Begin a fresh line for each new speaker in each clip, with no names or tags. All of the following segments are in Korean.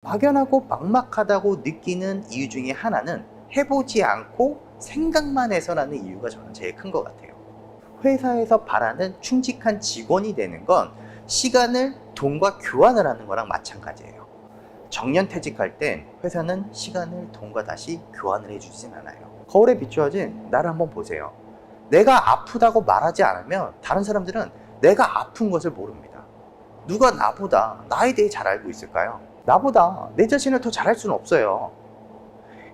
막연하고 막막하다고 느끼는 이유 중에 하나는 해보지 않고 생각만 해서라는 이유가 저는 제일 큰 것 같아요. 회사에서 바라는 충직한 직원이 되는 건 시간을 돈과 교환을 하는 거랑 마찬가지예요. 정년퇴직할 땐 회사는 시간을 돈과 다시 교환을 해주진 않아요. 거울에 비추어진 나를 한번 보세요. 내가 아프다고 말하지 않으면 다른 사람들은 내가 아픈 것을 모릅니다. 누가 나보다 나에 대해 잘 알고 있을까요? 나보다 내 자신을 더 잘할 수는 없어요.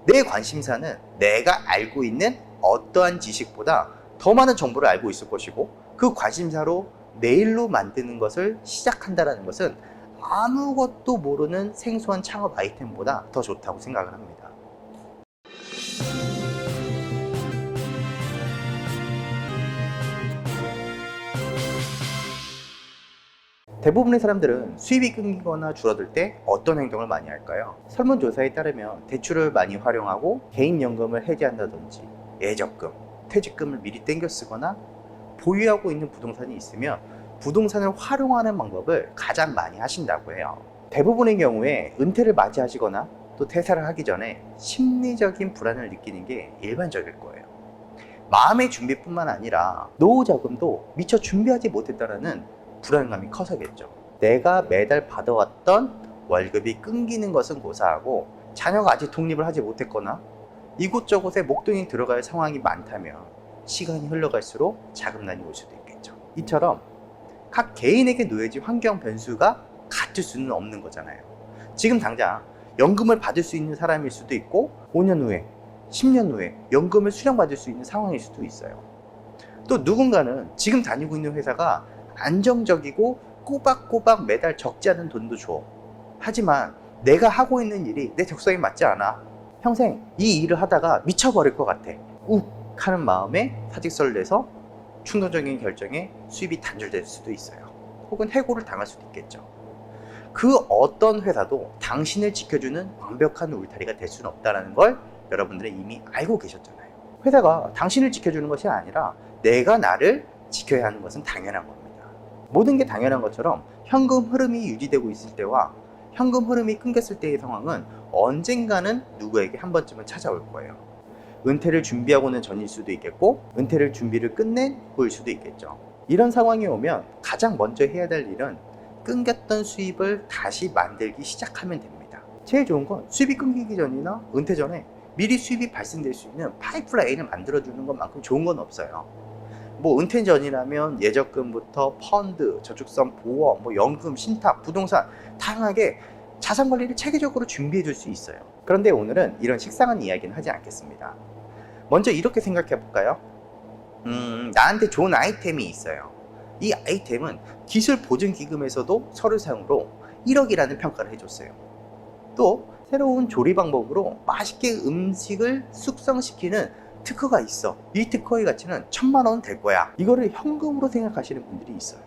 내 관심사는 내가 알고 있는 어떠한 지식보다 더 많은 정보를 알고 있을 것이고, 그 관심사로 내 일로 만드는 것을 시작한다는 것은 아무것도 모르는 생소한 창업 아이템보다 더 좋다고 생각을 합니다. 대부분의 사람들은 수입이 끊기거나 줄어들 때 어떤 행동을 많이 할까요? 설문조사에 따르면 대출을 많이 활용하고 개인연금을 해지한다든지 예적금, 퇴직금을 미리 땡겨 쓰거나 보유하고 있는 부동산이 있으면 부동산을 활용하는 방법을 가장 많이 하신다고 해요. 대부분의 경우에 은퇴를 맞이하시거나 또 퇴사를 하기 전에 심리적인 불안을 느끼는 게 일반적일 거예요. 마음의 준비뿐만 아니라 노후 자금도 미처 준비하지 못했다는 불안감이 커서겠죠. 내가 매달 받아왔던 월급이 끊기는 것은 고사하고 자녀가 아직 독립을 하지 못했거나 이곳저곳에 목돈이 들어갈 상황이 많다면 시간이 흘러갈수록 자금난이 올 수도 있겠죠. 이처럼 각 개인에게 놓여진 환경 변수가 같을 수는 없는 거잖아요. 지금 당장 연금을 받을 수 있는 사람일 수도 있고 5년 후에 10년 후에 연금을 수령받을 수 있는 상황일 수도 있어요. 또 누군가는 지금 다니고 있는 회사가 안정적이고 꼬박꼬박 매달 적지 않은 돈도 줘. 하지만 내가 하고 있는 일이 내 적성에 맞지 않아. 평생 이 일을 하다가 미쳐버릴 것 같아. 욱 하는 마음에 사직서를 내서 충동적인 결정에 수입이 단절될 수도 있어요. 혹은 해고를 당할 수도 있겠죠. 그 어떤 회사도 당신을 지켜주는 완벽한 울타리가 될 수는 없다는 걸 여러분들은 이미 알고 계셨잖아요. 회사가 당신을 지켜주는 것이 아니라 내가 나를 지켜야 하는 것은 당연한 겁니다. 모든 게 당연한 것처럼 현금 흐름이 유지되고 있을 때와 현금 흐름이 끊겼을 때의 상황은 언젠가는 누구에게 한 번쯤은 찾아올 거예요. 은퇴를 준비하고는 전일 수도 있겠고 은퇴를 준비를 끝낸 후일 수도 있겠죠. 이런 상황이 오면 가장 먼저 해야 될 일은 끊겼던 수입을 다시 만들기 시작하면 됩니다. 제일 좋은 건 수입이 끊기기 전이나 은퇴 전에 미리 수입이 발생될 수 있는 파이프라인을 만들어주는 것만큼 좋은 건 없어요. 뭐 은퇴 전이라면 예적금부터 펀드, 저축성 보험, 연금, 신탁, 부동산 다양하게 자산 관리를 체계적으로 준비해 줄 수 있어요. 그런데 오늘은 이런 식상한 이야기는 하지 않겠습니다. 먼저 이렇게 생각해 볼까요? 나한테 좋은 아이템이 있어요. 이 아이템은 기술보증기금에서도 서류상으로 1억이라는 평가를 해줬어요. 또 새로운 조리 방법으로 맛있게 음식을 숙성시키는 특허가 있어. 이 특허의 가치는 1000만 원 될 거야. 이거를 현금으로 생각하시는 분들이 있어요.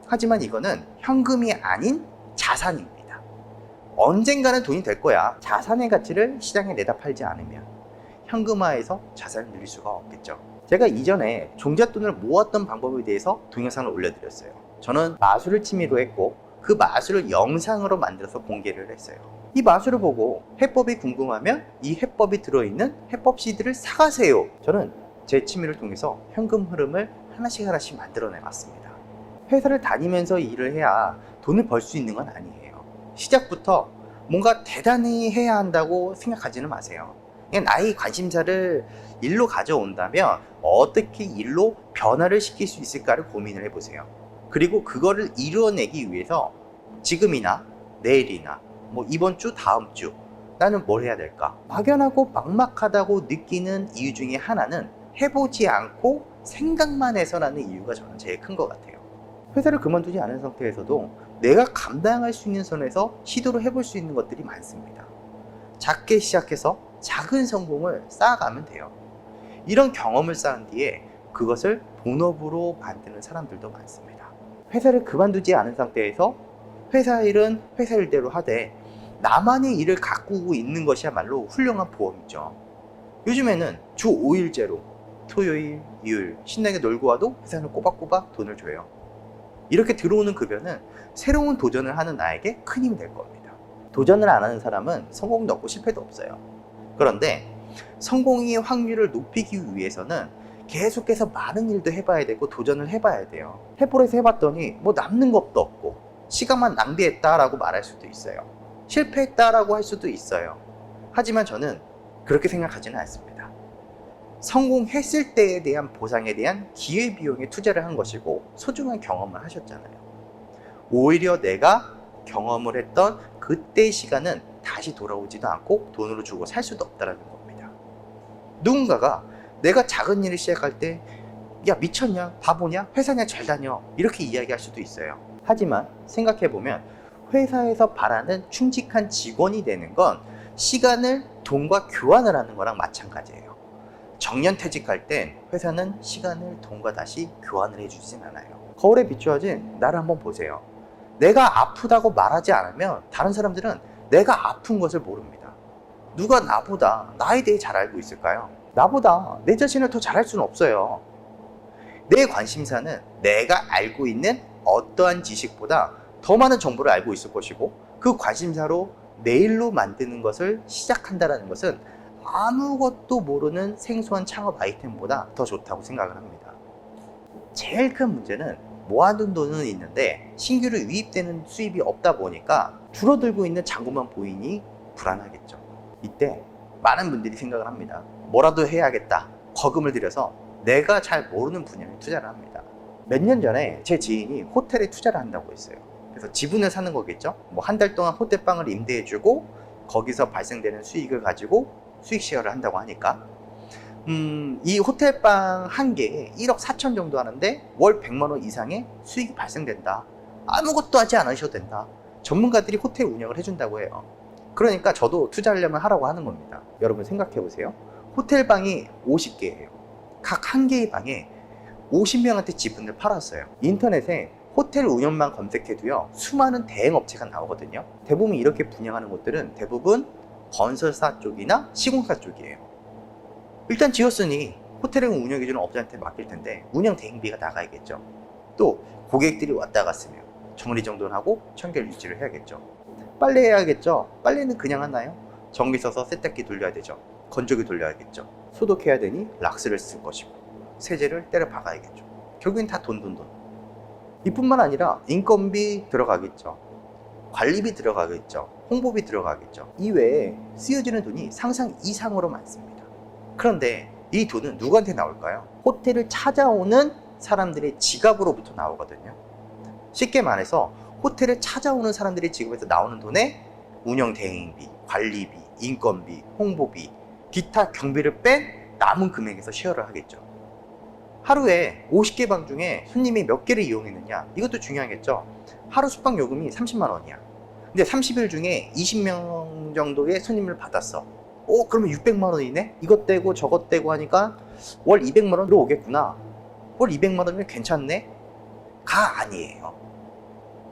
하지만 이거는 현금이 아닌 자산입니다. 언젠가는 돈이 될 거야. 자산의 가치를 시장에 내다 팔지 않으면 현금화해서 자산을 늘릴 수가 없겠죠. 제가 이전에 종잣돈을 모았던 방법에 대해서 동영상을 올려드렸어요. 저는 마술을 취미로 했고 그 마술을 영상으로 만들어서 공개를 했어요. 이 마술을 보고 해법이 궁금하면 이 해법이 들어있는 해법 CD를 사가세요. 저는 제 취미를 통해서 현금 흐름을 하나씩 하나씩 만들어내 왔습니다. 회사를 다니면서 일을 해야 돈을 벌 수 있는 건 아니에요. 시작부터 뭔가 대단히 해야 한다고 생각하지는 마세요. 그냥 나의 관심사를 일로 가져온다면 어떻게 일로 변화를 시킬 수 있을까를 고민을 해보세요. 그리고 그거를 이루어내기 위해서 지금이나 내일이나 이번 주, 다음 주 나는 뭘 해야 될까? 막연하고 막막하다고 느끼는 이유 중에 하나는 해보지 않고 생각만 해서라는 이유가 저는 제일 큰 것 같아요. 회사를 그만두지 않은 상태에서도 내가 감당할 수 있는 선에서 시도를 해볼 수 있는 것들이 많습니다. 작게 시작해서 작은 성공을 쌓아가면 돼요. 이런 경험을 쌓은 뒤에 그것을 본업으로 만드는 사람들도 많습니다. 회사를 그만두지 않은 상태에서 회사 일은 회사 일대로 하되 나만의 일을 가꾸고 있는 것이야말로 훌륭한 보험이죠. 요즘에는 주 5일제로 토요일, 일요일 신나게 놀고 와도 회사는 꼬박꼬박 돈을 줘요. 이렇게 들어오는 급여는 새로운 도전을 하는 나에게 큰 힘이 될 겁니다. 도전을 안 하는 사람은 성공도 없고 실패도 없어요. 그런데 성공의 확률을 높이기 위해서는 계속해서 많은 일도 해봐야 되고 도전을 해봐야 돼요. 해보래서 해봤더니 뭐 남는 것도 없고 시간만 낭비했다라고 말할 수도 있어요. 실패했다라고 할 수도 있어요. 하지만 저는 그렇게 생각하지는 않습니다. 성공했을 때에 대한 보상에 대한 기회비용에 투자를 한 것이고 소중한 경험을 하셨잖아요. 오히려 내가 경험을 했던 그때의 시간은 다시 돌아오지도 않고 돈으로 주고 살 수도 없다는 겁니다. 누군가가 내가 작은 일을 시작할 때 야 미쳤냐? 바보냐? 회사냐? 잘 다녀 이렇게 이야기할 수도 있어요. 하지만 생각해보면 회사에서 바라는 충직한 직원이 되는 건 시간을 돈과 교환을 하는 거랑 마찬가지예요. 정년퇴직할 땐 회사는 시간을 돈과 다시 교환을 해주진 않아요. 거울에 비추어진 나를 한번 보세요. 내가 아프다고 말하지 않으면 다른 사람들은 내가 아픈 것을 모릅니다. 누가 나보다 나에 대해 잘 알고 있을까요? 나보다 내 자신을 더 잘할 수는 없어요. 내 관심사는 내가 알고 있는 어떠한 지식보다 더 많은 정보를 알고 있을 것이고 그 관심사로 내 일로 만드는 것을 시작한다는 것은 아무것도 모르는 생소한 창업 아이템보다 더 좋다고 생각을 합니다. 제일 큰 문제는 모아둔 돈은 있는데 신규로 유입되는 수입이 없다 보니까 줄어들고 있는 잔고만 보이니 불안하겠죠. 이때 많은 분들이 생각을 합니다. 뭐라도 해야겠다. 거금을 들여서 내가 잘 모르는 분야에 투자를 합니다. 몇 년 전에 제 지인이 호텔에 투자를 한다고 했어요. 그래서 지분을 사는 거겠죠. 뭐 한 달 동안 호텔방을 임대해주고 거기서 발생되는 수익을 가지고 수익 쉐어를 한다고 하니까 이 호텔방 한 개에 1억 4천 정도 하는데 월 100만 원 이상의 수익이 발생된다. 아무것도 하지 않으셔도 된다. 전문가들이 호텔 운영을 해준다고 해요. 그러니까 저도 투자하려면 하라고 하는 겁니다. 여러분 생각해 보세요. 호텔방이 50개예요. 각 한 개의 방에 50명한테 지분을 팔았어요. 인터넷에 호텔 운영만 검색해도요 수많은 대행 업체가 나오거든요. 대부분 이렇게 분양하는 곳들은 대부분 건설사 쪽이나 시공사 쪽이에요. 일단 지었으니 호텔을 운영해주는 업체한테 맡길 텐데 운영 대행비가 나가야겠죠. 또 고객들이 왔다 갔으며 정리정돈 하고 청결 유지를 해야겠죠. 빨래 해야겠죠. 빨래는 그냥 하나요? 전기 써서 세탁기 돌려야 되죠. 건조기 돌려야겠죠. 소독해야 되니 락스를 쓸 것이고 세제를 때려 박아야겠죠. 결국엔 다 돈. 이뿐만 아니라 인건비 들어가겠죠. 관리비 들어가겠죠. 홍보비 들어가겠죠. 이외에 쓰여지는 돈이 상상 이상으로 많습니다. 그런데 이 돈은 누구한테 나올까요? 호텔을 찾아오는 사람들의 지갑으로부터 나오거든요. 쉽게 말해서 호텔을 찾아오는 사람들의 지갑에서 나오는 돈에 운영 대행비, 관리비, 인건비, 홍보비, 기타 경비를 뺀 남은 금액에서 쉐어를 하겠죠. 하루에 50개 방 중에 손님이 몇 개를 이용했느냐, 이것도 중요하겠죠. 하루 숙박 요금이 30만 원이야. 근데 30일 중에 20명 정도의 손님을 받았어. 그러면 600만 원이네? 이것 떼고 저것 떼고 하니까 월 200만 원 들어오겠구나. 월 200만 원이면 괜찮네? 가 아니에요.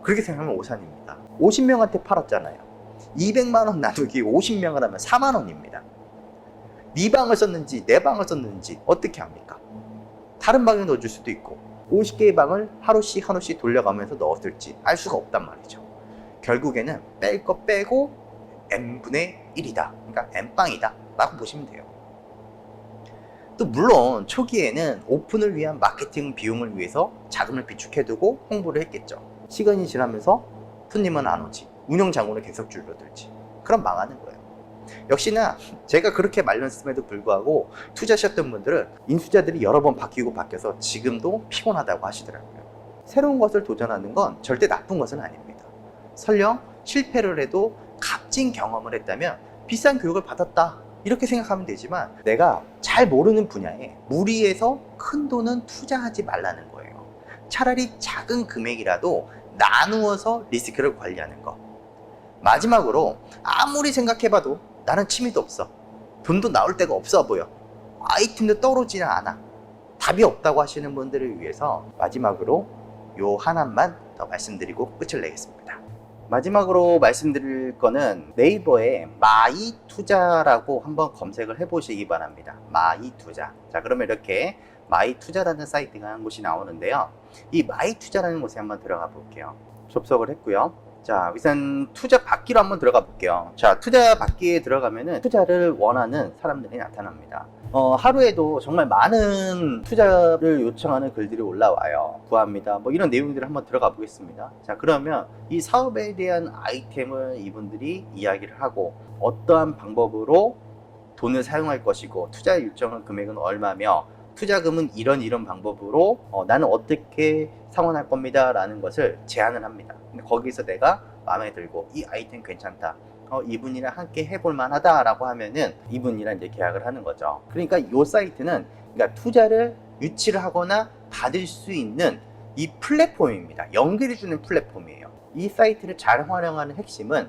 그렇게 생각하면 오산입니다. 50명한테 팔았잖아요. 200만 원 나누기 50명을 하면 4만 원입니다. 네 방을 썼는지 내 방을 썼는지 어떻게 합니까? 다른 방에 넣어줄 수도 있고 50개의 방을 하루씩 돌려가면서 넣었을지 알 수가 없단 말이죠. 결국에는 뺄 거 빼고 n분의 1이다. 그러니까 n빵이다 라고 보시면 돼요. 또 물론 초기에는 오픈을 위한 마케팅 비용을 위해서 자금을 비축해두고 홍보를 했겠죠. 시간이 지나면서 손님은 안 오지, 운영 잔고는 계속 줄어들지. 그럼 망하는 거예요. 역시나 제가 그렇게 말렸음에도 불구하고 투자하셨던 분들은 인수자들이 여러 번 바뀌어서 지금도 피곤하다고 하시더라고요. 새로운 것을 도전하는 건 절대 나쁜 것은 아닙니다. 설령 실패를 해도 값진 경험을 했다면 비싼 교육을 받았다 이렇게 생각하면 되지만 내가 잘 모르는 분야에 무리해서 큰 돈은 투자하지 말라는 거예요. 차라리 작은 금액이라도 나누어서 리스크를 관리하는 것. 마지막으로 아무리 생각해봐도 나는 취미도 없어, 돈도 나올 데가 없어 보여, 아이템도 떠오르지는 않아, 답이 없다고 하시는 분들을 위해서 마지막으로 요 하나만 더 말씀드리고 끝을 내겠습니다. 마지막으로 말씀드릴 거는 네이버에 마이투자라고 한번 검색을 해보시기 바랍니다. 마이투자. 자, 그러면 이렇게 마이투자라는 사이트가 한 곳이 나오는데요. 이 마이투자라는 곳에 한번 들어가 볼게요. 접속을 했고요. 자, 우선 투자 받기로 한번 들어가 볼게요. 자, 투자 받기에 들어가면은 투자를 원하는 사람들이 나타납니다. 하루에도 정말 많은 투자를 요청하는 글들이 올라와요. 구합니다. 뭐 이런 내용들을 한번 들어가 보겠습니다. 자, 그러면 이 사업에 대한 아이템을 이분들이 이야기를 하고 어떠한 방법으로 돈을 사용할 것이고 투자 요청한 금액은 얼마며 투자금은 이런 방법으로 나는 어떻게 상환할 겁니다 라는 것을 제안을 합니다. 근데 거기서 내가 마음에 들고 이 아이템 괜찮다, 이분이랑 함께 해볼 만하다 라고 하면은 이분이랑 이제 계약을 하는 거죠. 그러니까 이 사이트는 그러니까 투자를 유치를 하거나 받을 수 있는 이 플랫폼입니다. 연결해주는 플랫폼이에요. 이 사이트를 잘 활용하는 핵심은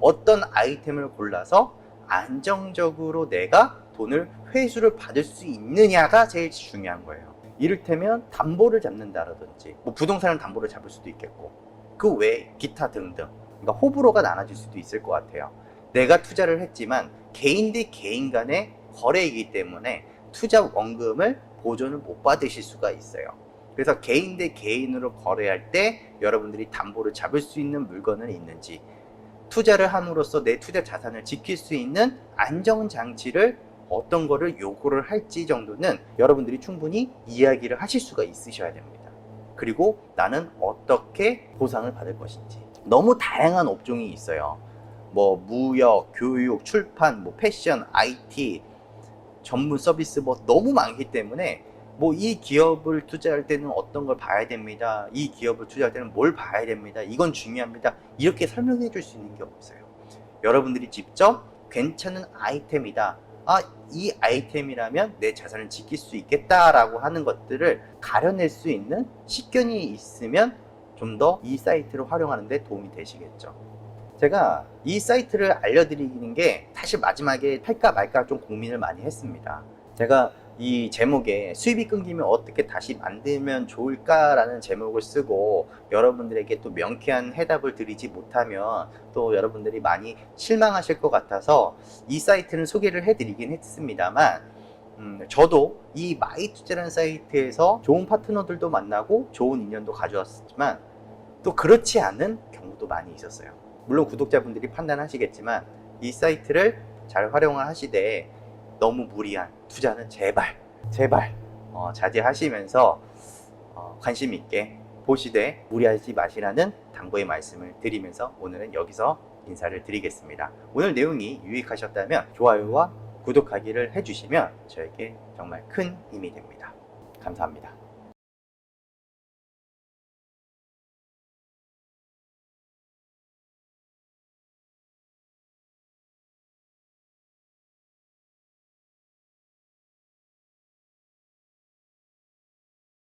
어떤 아이템을 골라서 안정적으로 내가 돈을 회수를 받을 수 있느냐가 제일 중요한 거예요. 이를테면 담보를 잡는다라든지 뭐 부동산을 담보를 잡을 수도 있겠고 그 외에 기타 등등, 그러니까 호불호가 나눠질 수도 있을 것 같아요. 내가 투자를 했지만 개인 대 개인 간의 거래이기 때문에 투자 원금을 보존을 못 받으실 수가 있어요. 그래서 개인 대 개인으로 거래할 때 여러분들이 담보를 잡을 수 있는 물건은 있는지, 투자를 함으로써 내 투자 자산을 지킬 수 있는 안정장치를 어떤 거를 요구를 할지 정도는 여러분들이 충분히 이야기를 하실 수가 있으셔야 됩니다. 그리고 나는 어떻게 보상을 받을 것인지. 너무 다양한 업종이 있어요. 뭐 무역, 교육, 출판, 뭐 패션, IT, 전문 서비스 뭐 너무 많기 때문에 뭐 이 기업을 투자할 때는 어떤 걸 봐야 됩니다. 이 기업을 투자할 때는 뭘 봐야 됩니다. 이건 중요합니다. 이렇게 설명해 줄 수 있는 게 없어요. 여러분들이 직접 괜찮은 아이템이다, 이 아이템이라면 내 자산을 지킬 수 있겠다라고 하는 것들을 가려낼 수 있는 식견이 있으면 좀 더 이 사이트를 활용하는 데 도움이 되시겠죠. 제가 이 사이트를 알려드리는 게 사실 마지막에 할까 말까 좀 고민을 많이 했습니다. 제가 이 제목에 수입이 끊기면 어떻게 다시 만들면 좋을까라는 제목을 쓰고 여러분들에게 또 명쾌한 해답을 드리지 못하면 또 여러분들이 많이 실망하실 것 같아서 이 사이트는 소개를 해드리긴 했습니다만, 저도 이 마이투자라는 사이트에서 좋은 파트너들도 만나고 좋은 인연도 가져왔지만 또 그렇지 않은 경우도 많이 있었어요. 물론 구독자분들이 판단하시겠지만 이 사이트를 잘 활용을 하시되 너무 무리한 투자는 제발 자제하시면서 관심 있게 보시되 무리하지 마시라는 당부의 말씀을 드리면서 오늘은 여기서 인사를 드리겠습니다. 오늘 내용이 유익하셨다면 좋아요와 구독하기를 해주시면 저에게 정말 큰 힘이 됩니다. 감사합니다.